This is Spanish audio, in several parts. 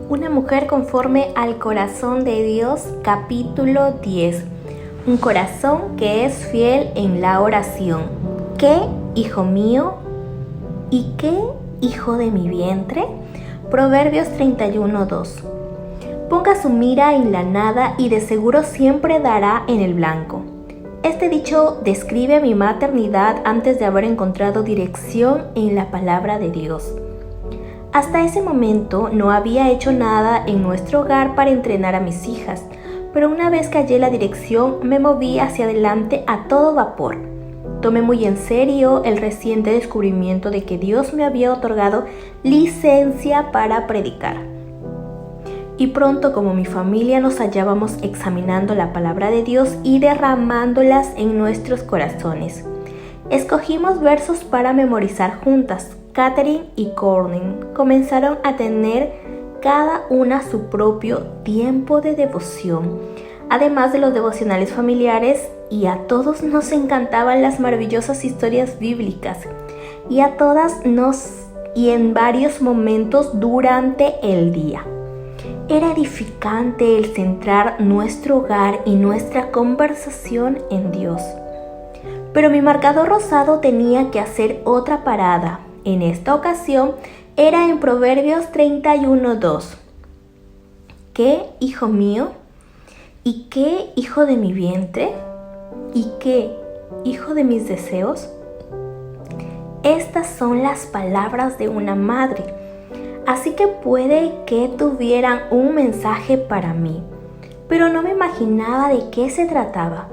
Una mujer conforme al corazón de Dios, capítulo 10. Un corazón que es fiel en la oración. ¿Qué, hijo mío? ¿Y qué, hijo de mi vientre? Proverbios 31:2. Ponga su mira en la nada y de seguro siempre dará en el blanco. Este dicho describe mi maternidad antes de haber encontrado dirección en la palabra de Dios. Hasta ese momento no había hecho nada en nuestro hogar para entrenar a mis hijas, pero una vez que hallé la dirección me moví hacia adelante a todo vapor. Tomé muy en serio el reciente descubrimiento de que Dios me había otorgado licencia para predicar. Y pronto, como mi familia, nos hallábamos examinando la palabra de Dios y derramándolas en nuestros corazones. Escogimos versos para memorizar juntas. Catherine y Courtney comenzaron a tener cada una su propio tiempo de devoción, además de los devocionales familiares, y a todos nos encantaban las maravillosas historias bíblicas, y a todas y en varios momentos durante el día. Era edificante el centrar nuestro hogar y nuestra conversación en Dios. Pero mi marcador rosado tenía que hacer otra parada. En esta ocasión era en Proverbios 31:2. ¿Qué, hijo mío? ¿Y qué, hijo de mi vientre? ¿Y qué, hijo de mis deseos? Estas son las palabras de una madre. Así que puede que tuvieran un mensaje para mí, pero no me imaginaba de qué se trataba.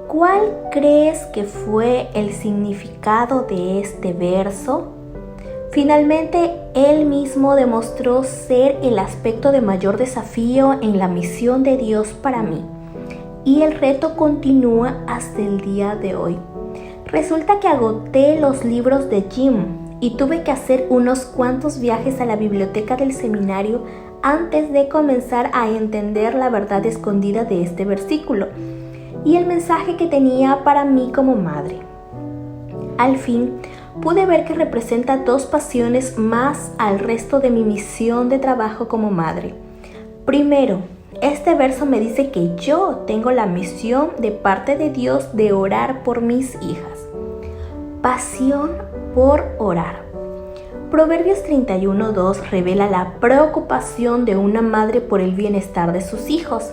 ¿Cuál crees que fue el significado de este verso? Finalmente, él mismo demostró ser el aspecto de mayor desafío en la misión de Dios para mí, y el reto continúa hasta el día de hoy. Resulta que agoté los libros de Jim y tuve que hacer unos cuantos viajes a la biblioteca del seminario antes de comenzar a entender la verdad escondida de este versículo y el mensaje que tenía para mí como madre. Al fin, pude ver que representa dos pasiones más al resto de mi misión de trabajo como madre. Primero, este verso me dice que yo tengo la misión de parte de Dios de orar por mis hijas. Pasión por orar. Proverbios 31:2 revela la preocupación de una madre por el bienestar de sus hijos.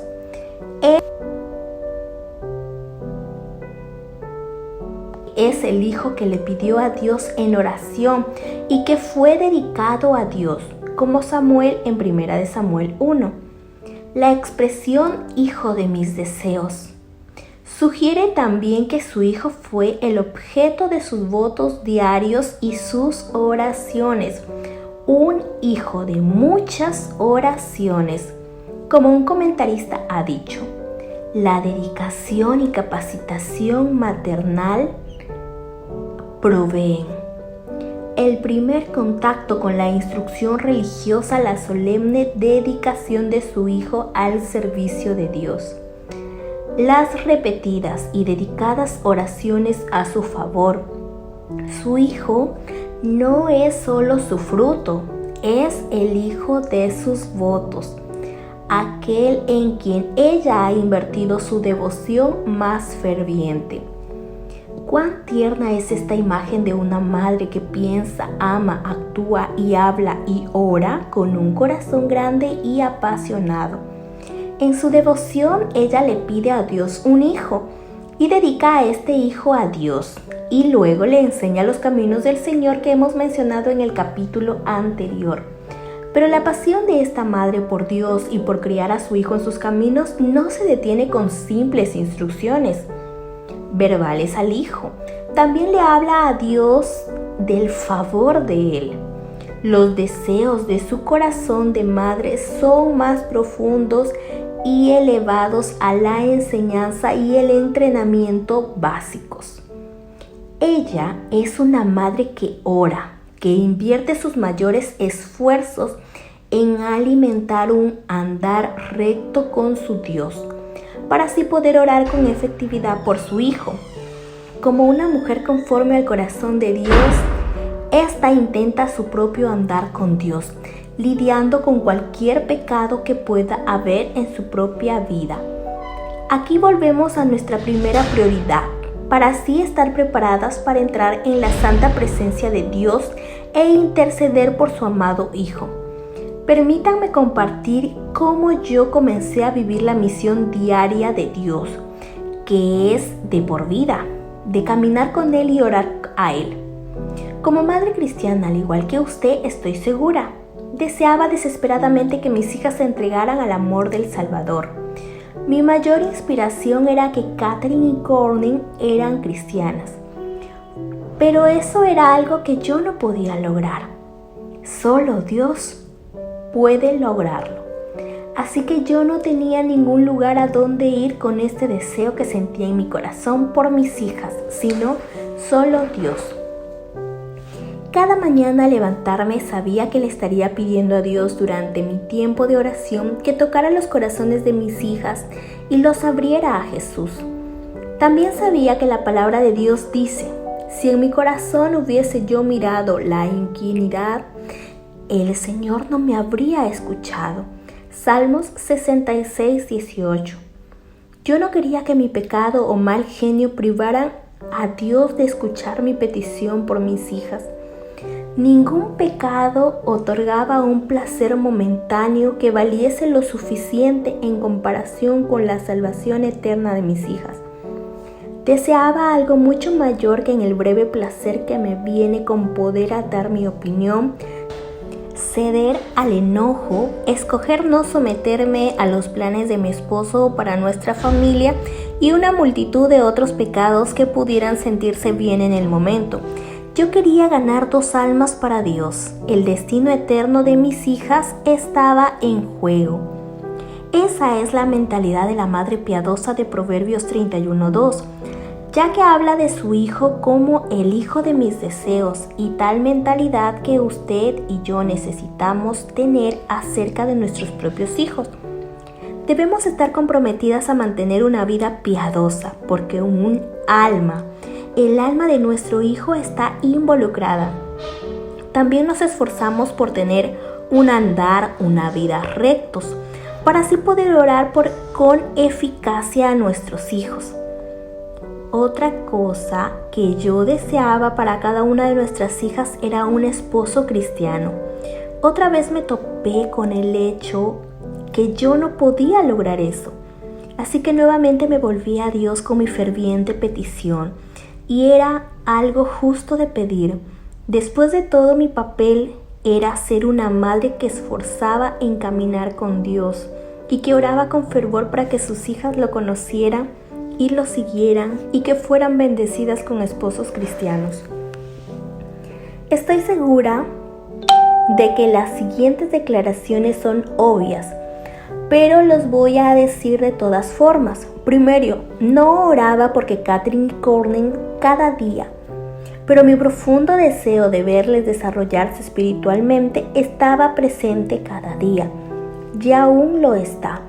Es el hijo que le pidió a Dios en oración y que fue dedicado a Dios, como Samuel en 1 Samuel 1. La expresión hijo de mis deseos sugiere también que su hijo fue el objeto de sus votos diarios y sus oraciones, un hijo de muchas oraciones. Como un comentarista ha dicho, la dedicación y capacitación maternal proveen el primer contacto con la instrucción religiosa, la solemne dedicación de su hijo al servicio de Dios. Las repetidas y dedicadas oraciones a su favor. Su hijo no es solo su fruto, es el hijo de sus votos, aquel en quien ella ha invertido su devoción más ferviente. Cuán tierna es esta imagen de una madre que piensa, ama, actúa y habla y ora con un corazón grande y apasionado. En su devoción, ella le pide a Dios un hijo y dedica a este hijo a Dios, y luego le enseña los caminos del Señor que hemos mencionado en el capítulo anterior. Pero la pasión de esta madre por Dios y por criar a su hijo en sus caminos no se detiene con simples instrucciones verbales al hijo. También le habla a Dios del favor de él. Los deseos de su corazón de madre son más profundos y elevados a la enseñanza y el entrenamiento básicos. Ella es una madre que ora, que invierte sus mayores esfuerzos en alimentar un andar recto con su Dios, para así poder orar con efectividad por su hijo. Como una mujer conforme al corazón de Dios, esta intenta su propio andar con Dios, lidiando con cualquier pecado que pueda haber en su propia vida. Aquí volvemos a nuestra primera prioridad, para así estar preparadas para entrar en la santa presencia de Dios e interceder por su amado Hijo. Permítanme compartir cómo yo comencé a vivir la misión diaria de Dios, que es de por vida, de caminar con Él y orar a Él. Como madre cristiana, al igual que usted, estoy segura, deseaba desesperadamente que mis hijas se entregaran al amor del Salvador. Mi mayor inspiración era que Catherine y Courtney eran cristianas, pero eso era algo que yo no podía lograr. Solo Dios puede lograrlo. Así que yo no tenía ningún lugar a donde ir con este deseo que sentía en mi corazón por mis hijas, sino solo Dios. Cada mañana al levantarme sabía que le estaría pidiendo a Dios durante mi tiempo de oración que tocara los corazones de mis hijas y los abriera a Jesús. También sabía que la palabra de Dios dice: si en mi corazón hubiese yo mirado la iniquidad, el Señor no me habría escuchado. Salmos 66, 18. Yo no quería que mi pecado o mal genio privaran a Dios de escuchar mi petición por mis hijas. Ningún pecado otorgaba un placer momentáneo que valiese lo suficiente en comparación con la salvación eterna de mis hijas. Deseaba algo mucho mayor que en el breve placer que me viene con poder dar mi opinión, ceder al enojo, escoger no someterme a los planes de mi esposo para nuestra familia y una multitud de otros pecados que pudieran sentirse bien en el momento. Yo quería ganar 2 almas para Dios. El destino eterno de mis hijas estaba en juego. Esa es la mentalidad de la madre piadosa de Proverbios 31:2, ya que habla de su hijo como el hijo de mis deseos, y tal mentalidad que usted y yo necesitamos tener acerca de nuestros propios hijos. Debemos estar comprometidas a mantener una vida piadosa, porque el alma de nuestro hijo está involucrada. También nos esforzamos por tener una vida rectos, para así poder orar con eficacia a nuestros hijos. Otra cosa que yo deseaba para cada una de nuestras hijas era un esposo cristiano. Otra vez me topé con el hecho que yo no podía lograr eso. Así que nuevamente me volví a Dios con mi ferviente petición. Y era algo justo de pedir. Después de todo, mi papel era ser una madre que esforzaba en caminar con Dios y que oraba con fervor para que sus hijas lo conocieran y lo siguieran y que fueran bendecidas con esposos cristianos. Estoy segura de que las siguientes declaraciones son obvias, pero los voy a decir de todas formas. Primero, no oraba porque Catherine y Courtney cada día, pero mi profundo deseo de verles desarrollarse espiritualmente estaba presente cada día, y aún lo está.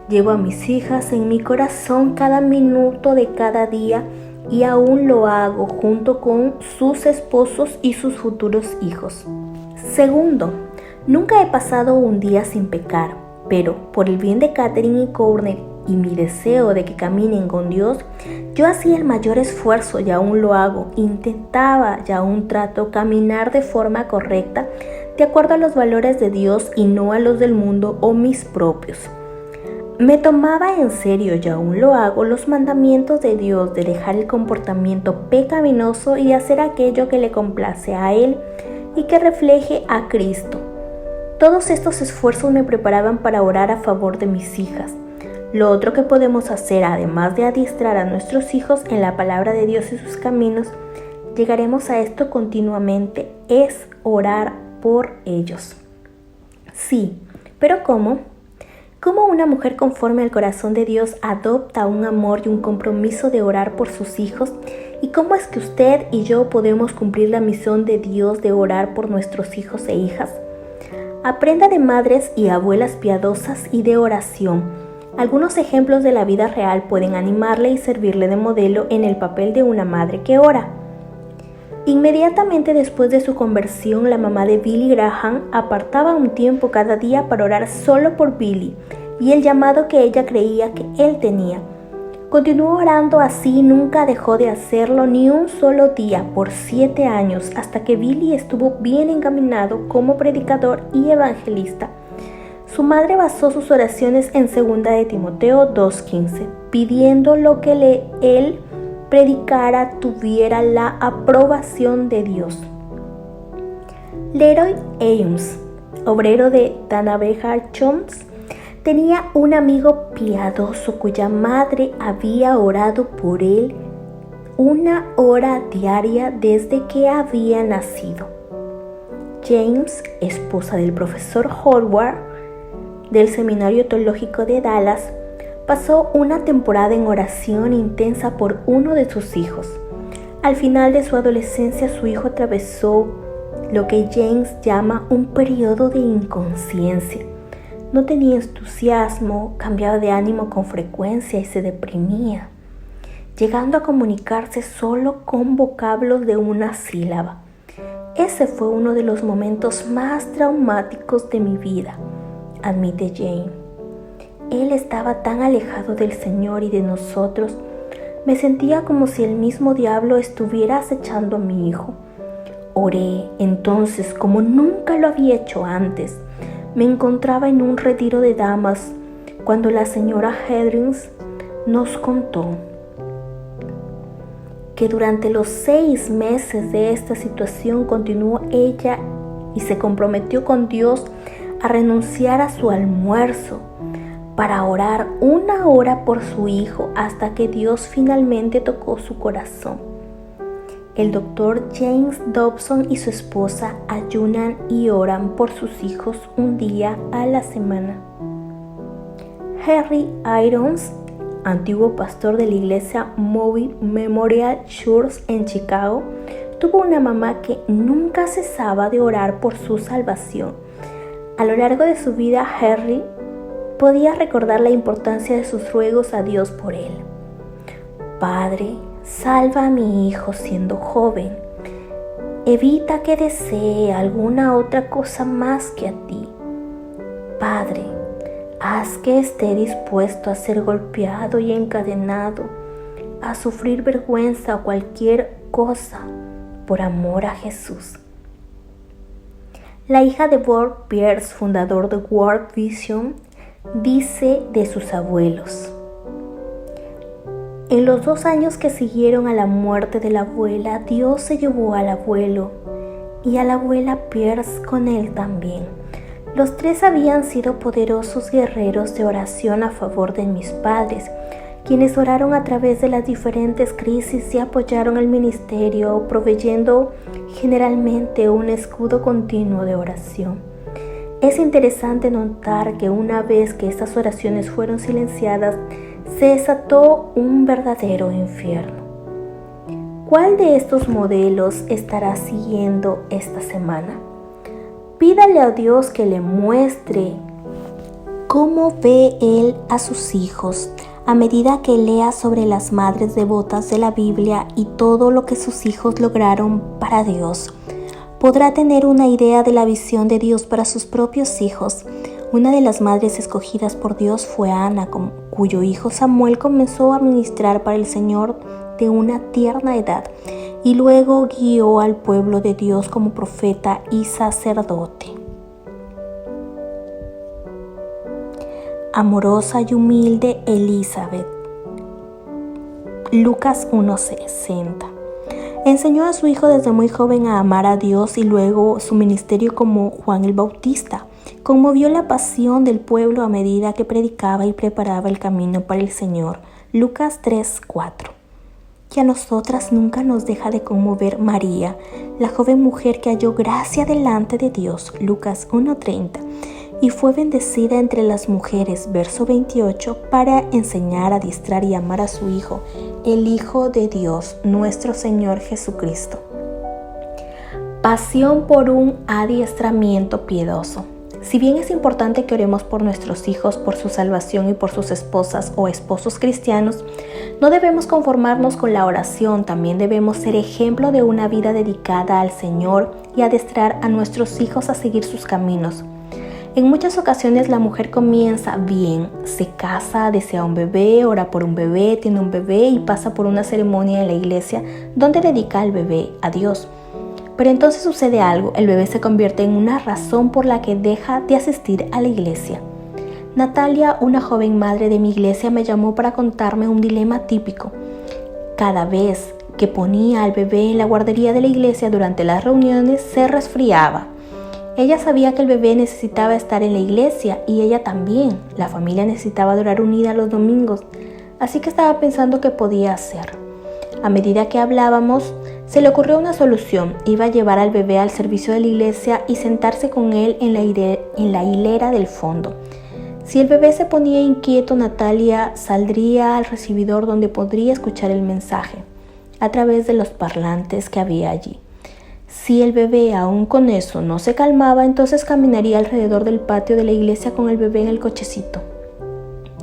Llevo a mis hijas en mi corazón cada minuto de cada día y aún lo hago junto con sus esposos y sus futuros hijos. Segundo, nunca he pasado un día sin pecar, pero por el bien de Catherine y Courtney y mi deseo de que caminen con Dios, yo hacía el mayor esfuerzo y aún lo hago. Intentaba y aún trato caminar de forma correcta, de acuerdo a los valores de Dios y no a los del mundo o mis propios. Me tomaba en serio y aún lo hago los mandamientos de Dios de dejar el comportamiento pecaminoso y hacer aquello que le complace a Él y que refleje a Cristo. Todos estos esfuerzos me preparaban para orar a favor de mis hijas. Lo otro que podemos hacer, además de adiestrar a nuestros hijos en la palabra de Dios y sus caminos, llegaremos a esto continuamente, es orar por ellos. Sí, pero ¿cómo? ¿Cómo una mujer conforme al corazón de Dios adopta un amor y un compromiso de orar por sus hijos? ¿Y cómo es que usted y yo podemos cumplir la misión de Dios de orar por nuestros hijos e hijas? Aprenda de madres y abuelas piadosas y de oración. Algunos ejemplos de la vida real pueden animarle y servirle de modelo en el papel de una madre que ora. Inmediatamente después de su conversión, la mamá de Billy Graham apartaba un tiempo cada día para orar solo por Billy y el llamado que ella creía que él tenía. Continuó orando así y nunca dejó de hacerlo ni un solo día por 7 años hasta que Billy estuvo bien encaminado como predicador y evangelista. Su madre basó sus oraciones en 2 de Timoteo 2:15, pidiendo lo que él predicara tuviera la aprobación de Dios. Leroy Ames, obrero de Danaher Jones, tenía un amigo piadoso cuya madre había orado por él 1 hora diaria desde que había nacido. James, esposa del profesor Howard del Seminario Teológico de Dallas, pasó una temporada en oración intensa por uno de sus hijos. Al final de su adolescencia, su hijo atravesó lo que James llama un periodo de inconsciencia. No tenía entusiasmo, cambiaba de ánimo con frecuencia y se deprimía, llegando a comunicarse solo con vocablos de una sílaba. Ese fue uno de los momentos más traumáticos de mi vida, admite Jane. Él estaba tan alejado del Señor y de nosotros, me sentía como si el mismo diablo estuviera acechando a mi hijo. Oré entonces como nunca lo había hecho antes. Me encontraba en un retiro de damas cuando la señora Hedrings nos contó que durante los 6 meses de esta situación continuó ella y se comprometió con Dios a renunciar a su almuerzo para orar 1 hora por su hijo hasta que Dios finalmente tocó su corazón. El doctor James Dobson y su esposa ayunan y oran por sus hijos 1 día a la semana. Henry Irons, antiguo pastor de la iglesia Moody Memorial Church en Chicago, tuvo una mamá que nunca cesaba de orar por su salvación. A lo largo de su vida, Henry podía recordar la importancia de sus ruegos a Dios por él. Padre, salva a mi hijo siendo joven. Evita que desee alguna otra cosa más que a ti. Padre, haz que esté dispuesto a ser golpeado y encadenado, a sufrir vergüenza o cualquier cosa por amor a Jesús. La hija de Bob Pierce, fundador de World Vision, dice de sus abuelos: en los 2 años que siguieron a la muerte de la abuela, Dios se llevó al abuelo y a la abuela Pierce con él también. Los 3 habían sido poderosos guerreros de oración a favor de mis padres, quienes oraron a través de las diferentes crisis y apoyaron el ministerio, proveyendo generalmente un escudo continuo de oración. Es interesante notar que una vez que estas oraciones fueron silenciadas, se desató un verdadero infierno. ¿Cuál de estos modelos estará siguiendo esta semana? Pídale a Dios que le muestre cómo ve Él a sus hijos a medida que lea sobre las madres devotas de la Biblia y todo lo que sus hijos lograron para Dios. Podrá tener una idea de la visión de Dios para sus propios hijos. Una de las madres escogidas por Dios fue Ana, cuyo hijo Samuel comenzó a ministrar para el Señor de una tierna edad y luego guió al pueblo de Dios como profeta y sacerdote. Amorosa y humilde Elizabeth. Lucas 1:60. Enseñó a su hijo desde muy joven a amar a Dios y luego su ministerio como Juan el Bautista conmovió la pasión del pueblo a medida que predicaba y preparaba el camino para el Señor. Lucas 3:4. Que a nosotras nunca nos deja de conmover María, la joven mujer que halló gracia delante de Dios. Lucas 1:30. Y fue bendecida entre las mujeres, verso 28, para enseñar, adiestrar y amar a su Hijo, el Hijo de Dios, nuestro Señor Jesucristo. Pasión por un adiestramiento piedoso. Si bien es importante que oremos por nuestros hijos, por su salvación y por sus esposas o esposos cristianos, no debemos conformarnos con la oración, también debemos ser ejemplo de una vida dedicada al Señor y adestrar a nuestros hijos a seguir sus caminos. En muchas ocasiones la mujer comienza bien, se casa, desea un bebé, ora por un bebé, tiene un bebé y pasa por una ceremonia en la iglesia donde dedica al bebé a Dios. Pero entonces sucede algo, el bebé se convierte en una razón por la que deja de asistir a la iglesia. Natalia, una joven madre de mi iglesia, me llamó para contarme un dilema típico. Cada vez que ponía al bebé en la guardería de la iglesia durante las reuniones, se resfriaba. Ella sabía que el bebé necesitaba estar en la iglesia y ella también. La familia necesitaba adorar unida los domingos, así que estaba pensando qué podía hacer. A medida que hablábamos, se le ocurrió una solución. Iba a llevar al bebé al servicio de la iglesia y sentarse con él en la hilera del fondo. Si el bebé se ponía inquieto, Natalia saldría al recibidor donde podría escuchar el mensaje a través de los parlantes que había allí. Si el bebé aún con eso no se calmaba, entonces caminaría alrededor del patio de la iglesia con el bebé en el cochecito.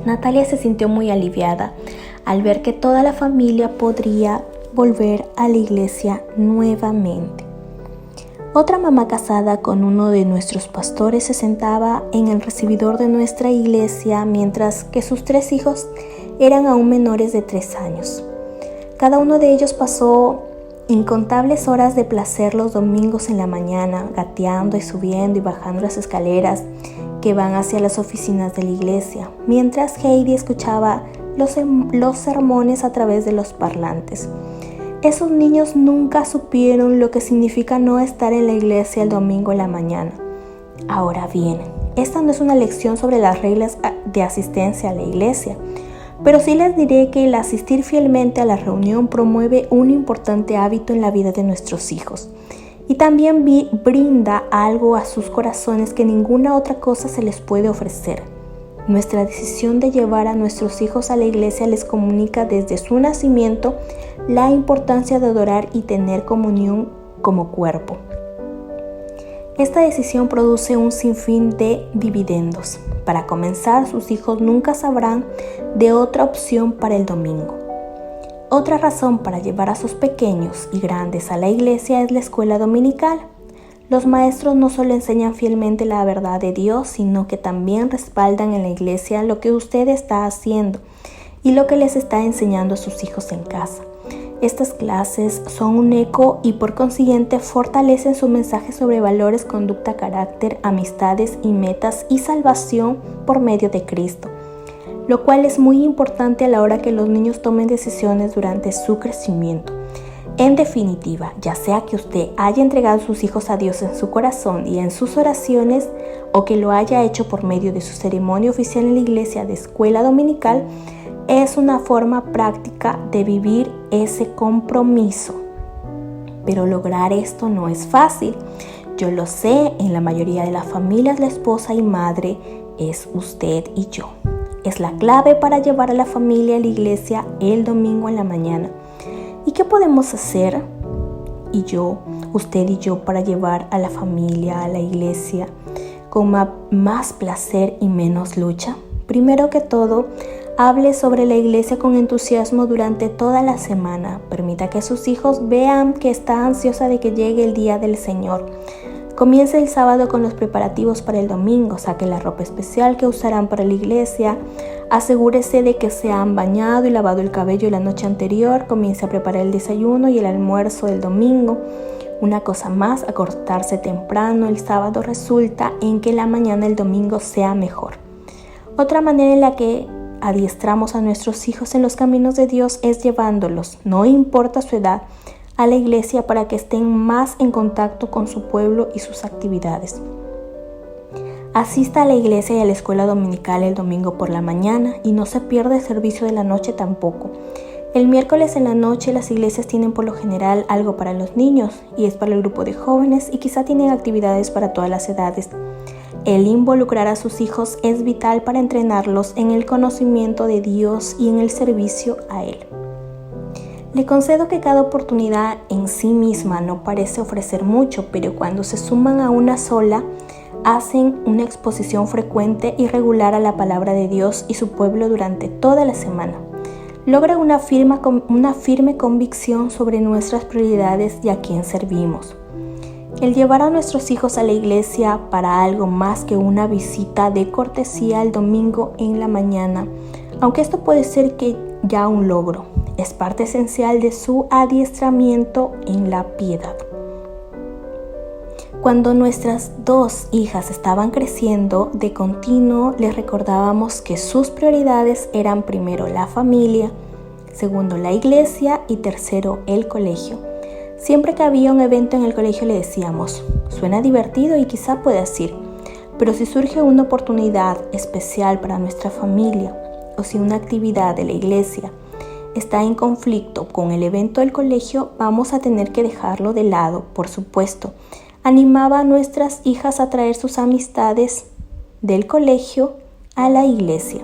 Natalia se sintió muy aliviada al ver que toda la familia podría volver a la iglesia nuevamente. Otra mamá casada con uno de nuestros pastores se sentaba en el recibidor de nuestra iglesia mientras que sus 3 hijos eran aún menores de 3 años. Cada uno de ellos pasó incontables horas de placer los domingos en la mañana, gateando y subiendo y bajando las escaleras que van hacia las oficinas de la iglesia, mientras Heidi escuchaba los sermones a través de los parlantes. Esos niños nunca supieron lo que significa no estar en la iglesia el domingo en la mañana. Ahora bien, esta no es una lección sobre las reglas de asistencia a la iglesia, pero sí les diré que el asistir fielmente a la reunión promueve un importante hábito en la vida de nuestros hijos y también brinda algo a sus corazones que ninguna otra cosa se les puede ofrecer. Nuestra decisión de llevar a nuestros hijos a la iglesia les comunica desde su nacimiento la importancia de adorar y tener comunión como cuerpo. Esta decisión produce un sinfín de dividendos. Para comenzar, sus hijos nunca sabrán de otra opción para el domingo. Otra razón para llevar a sus pequeños y grandes a la iglesia es la escuela dominical. Los maestros no solo enseñan fielmente la verdad de Dios, sino que también respaldan en la iglesia lo que usted está haciendo y lo que les está enseñando a sus hijos en casa. Estas clases son un eco y por consiguiente fortalecen su mensaje sobre valores, conducta, carácter, amistades y metas y salvación por medio de Cristo, lo cual es muy importante a la hora que los niños tomen decisiones durante su crecimiento. En definitiva, ya sea que usted haya entregado a sus hijos a Dios en su corazón y en sus oraciones, o que lo haya hecho por medio de su ceremonia oficial en la iglesia de escuela dominical, es una forma práctica de vivir ese compromiso. Pero lograr esto no es fácil. Yo lo sé, en la mayoría de las familias la esposa y madre es usted y yo. Es la clave para llevar a la familia a la iglesia el domingo en la mañana. ¿Y qué podemos hacer? Usted y yo, para llevar a la familia a la iglesia con más placer y menos lucha. Primero que todo, hable sobre la iglesia con entusiasmo durante toda la semana. Permita que sus hijos vean que está ansiosa de que llegue el día del Señor. Comience el sábado con los preparativos para el domingo. Saque la ropa especial que usarán para la iglesia. Asegúrese de que se han bañado y lavado el cabello la noche anterior. Comience a preparar el desayuno y el almuerzo del domingo. Una cosa más, acostarse temprano el sábado resulta en que la mañana del domingo sea mejor. Otra manera en la que adiestramos a nuestros hijos en los caminos de Dios es llevándolos, no importa su edad, a la iglesia para que estén más en contacto con su pueblo y sus actividades. Asista a la iglesia y a la escuela dominical el domingo por la mañana y no se pierda el servicio de la noche tampoco. El miércoles en la noche las iglesias tienen por lo general algo para los niños y es para el grupo de jóvenes y quizá tienen actividades para todas las edades. El involucrar a sus hijos es vital para entrenarlos en el conocimiento de Dios y en el servicio a Él. Le concedo que cada oportunidad en sí misma no parece ofrecer mucho, pero cuando se suman a una sola, hacen una exposición frecuente y regular a la palabra de Dios y su pueblo durante toda la semana. Logran una firme convicción sobre nuestras prioridades y a quién servimos. El llevar a nuestros hijos a la iglesia para algo más que una visita de cortesía el domingo en la mañana, aunque esto puede ser que ya un logro, es parte esencial de su adiestramiento en la piedad. Cuando nuestras 2 hijas estaban creciendo, de continuo les recordábamos que sus prioridades eran primero la familia, segundo la iglesia y tercero el colegio. Siempre que había un evento en el colegio le decíamos, suena divertido y quizá puedas ir, pero si surge una oportunidad especial para nuestra familia o si una actividad de la iglesia está en conflicto con el evento del colegio, vamos a tener que dejarlo de lado, por supuesto. Animaba a nuestras hijas a traer sus amistades del colegio a la iglesia.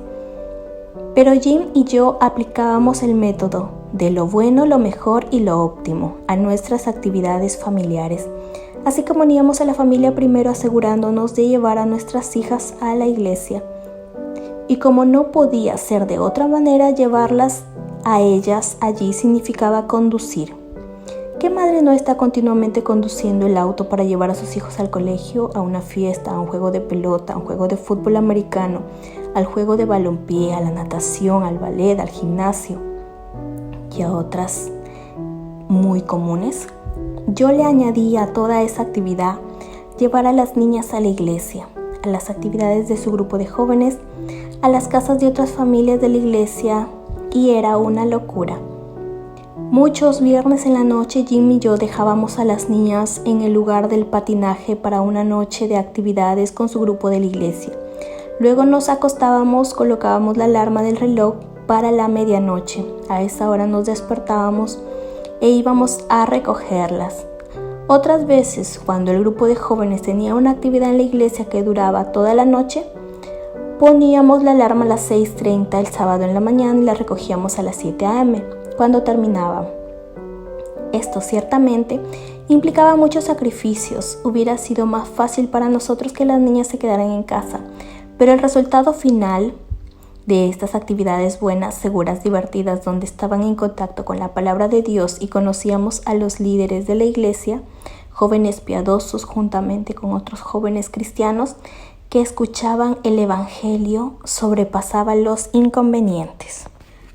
Pero Jim y yo aplicábamos el método de lo bueno, lo mejor y lo óptimo a nuestras actividades familiares. Así que poníamos a la familia primero, asegurándonos de llevar a nuestras hijas a la iglesia. Y como no podía ser de otra manera, llevarlas a ellas allí significaba conducir. ¿Qué madre no está continuamente conduciendo el auto para llevar a sus hijos al colegio, a una fiesta, a un juego de pelota, a un juego de fútbol americano, al juego de balompié, a la natación, al ballet, al gimnasio y a otras muy comunes? Yo le añadí a toda esa actividad llevar a las niñas a la iglesia, a las actividades de su grupo de jóvenes, a las casas de otras familias de la iglesia, y era una locura. Muchos viernes en la noche Jim y yo dejábamos a las niñas en el lugar del patinaje para una noche de actividades con su grupo de la iglesia. Luego nos acostábamos, colocábamos la alarma del reloj para la medianoche. A esa hora nos despertábamos e íbamos a recogerlas. Otras veces, cuando el grupo de jóvenes tenía una actividad en la iglesia que duraba toda la noche, poníamos la alarma a las 6:30 el sábado en la mañana y la recogíamos a las 7 a.m. cuando terminaba. Esto ciertamente implicaba muchos sacrificios. Hubiera sido más fácil para nosotros que las niñas se quedaran en casa, pero el resultado final de estas actividades buenas, seguras, divertidas, donde estaban en contacto con la palabra de Dios y conocíamos a los líderes de la iglesia, jóvenes piadosos juntamente con otros jóvenes cristianos que escuchaban el evangelio, sobrepasaba los inconvenientes.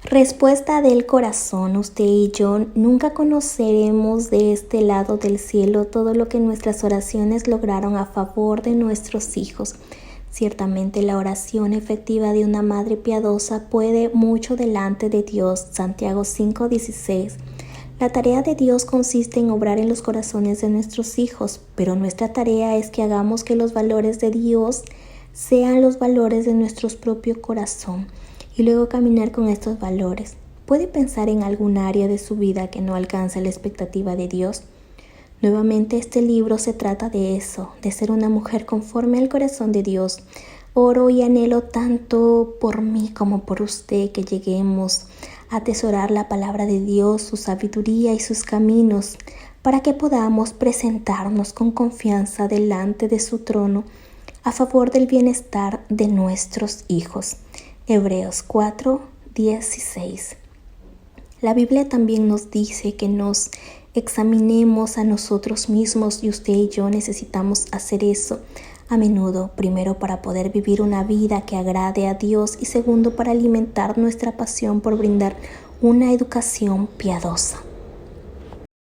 Respuesta del corazón: usted y yo nunca conoceremos de este lado del cielo todo lo que nuestras oraciones lograron a favor de nuestros hijos. Ciertamente la oración efectiva de una madre piadosa puede mucho delante de Dios. Santiago 5:16. La tarea de Dios consiste en obrar en los corazones de nuestros hijos, pero nuestra tarea es que hagamos que los valores de Dios sean los valores de nuestro propio corazón y luego caminar con estos valores. ¿Puede pensar en algún área de su vida que no alcanza la expectativa de Dios? Nuevamente, este libro se trata de eso, de ser una mujer conforme al corazón de Dios. Oro y anhelo tanto por mí como por usted que lleguemos a atesorar la palabra de Dios, su sabiduría y sus caminos, para que podamos presentarnos con confianza delante de su trono a favor del bienestar de nuestros hijos. Hebreos 4:16. La Biblia también nos dice que nos examinemos a nosotros mismos, y usted y yo necesitamos hacer eso a menudo, primero para poder vivir una vida que agrade a Dios y segundo para alimentar nuestra pasión por brindar una educación piadosa.